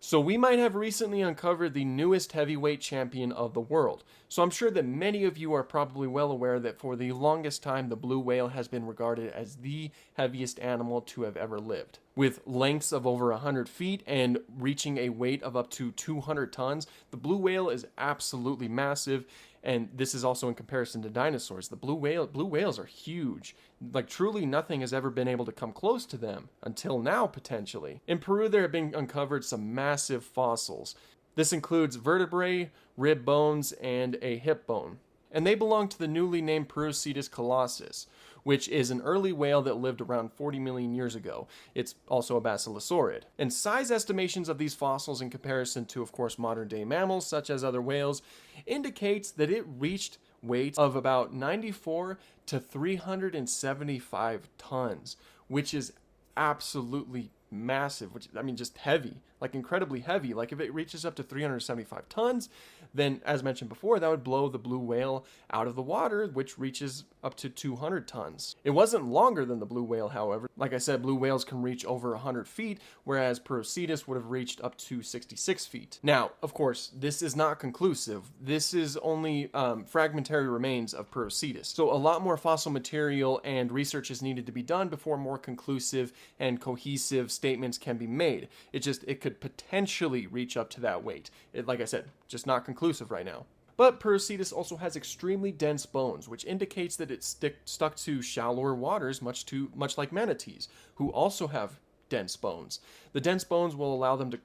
So we might have recently uncovered the newest heavyweight champion of the world. So I'm sure that many of you are probably well aware that for the longest time the blue whale has been regarded as the heaviest animal to have ever lived. With lengths of over 100 feet and reaching a weight of up to 200 tons, the blue whale is absolutely massive. And this is also in comparison to dinosaurs. The blue whales are huge. Like truly nothing has ever been able to come close to them until now, potentially. In Peru, there have been uncovered some massive fossils. This includes vertebrae, rib bones, and a hip bone. And they belong to the newly named Perucetus colossus, which is an early whale that lived around 40 million years ago. It's also a basilosaurid. And size estimations of these fossils in comparison to, of course, modern day mammals, such as other whales, indicates that it reached weight of about 94 to 375 tons, which is absolutely massive, which I mean just heavy, like incredibly heavy. Like if it reaches up to 375 tons, then as mentioned before, that would blow the blue whale out of the water, which reaches up to 200 tons. It wasn't longer than the blue whale, however. Like I said, blue whales can reach over 100 feet, whereas Perucetus would have reached up to 66 feet. Now, of course, this is not conclusive. This is only fragmentary remains of Perucetus. So a lot more fossil material and research is needed to be done before more conclusive and cohesive statements can be made. It could potentially reach up to that weight. Like I said, just not conclusive right now. But Perucetus also has extremely dense bones, which indicates that it's stuck to shallower waters, much like manatees, who also have dense bones. The dense bones will allow them to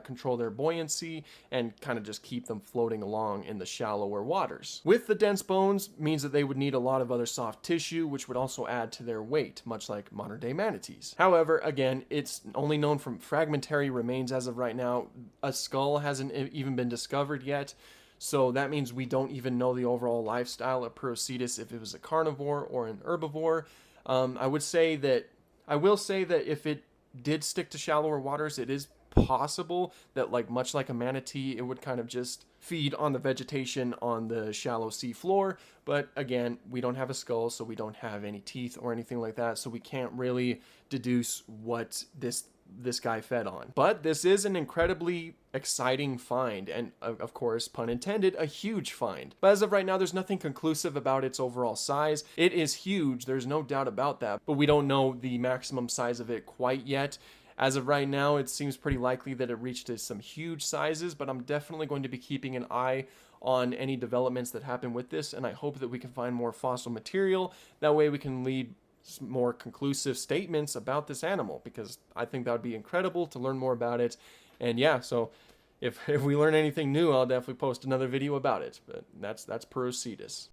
control their buoyancy and kind of just keep them floating along in the shallower waters. With the dense bones means that they would need a lot of other soft tissue, which would also add to their weight, much like modern day manatees. However, again, it's only known from fragmentary remains as of right now. A skull hasn't even been discovered yet. So that means we don't even know the overall lifestyle of Perucetus, if it was a carnivore or an herbivore. I will say that if it did stick to shallower waters, it is possible that, like much like a manatee, it would kind of just feed on the vegetation on the shallow sea floor. But again, we don't have a skull, so we don't have any teeth or anything like that, so we can't really deduce what this guy fed on. But this is an incredibly exciting find, and of course, pun intended, a huge find. But as of right now, there's nothing conclusive about its overall size. It is huge, there's no doubt about that, but we don't know the maximum size of it quite yet. As of right now, it seems pretty likely that it reached some huge sizes, but I'm definitely going to be keeping an eye on any developments that happen with this, and I hope that we can find more fossil material. That way we can lead more conclusive statements about this animal, because I think that would be incredible to learn more about it. And yeah, so if we learn anything new, I'll definitely post another video about it. But that's Perucetus.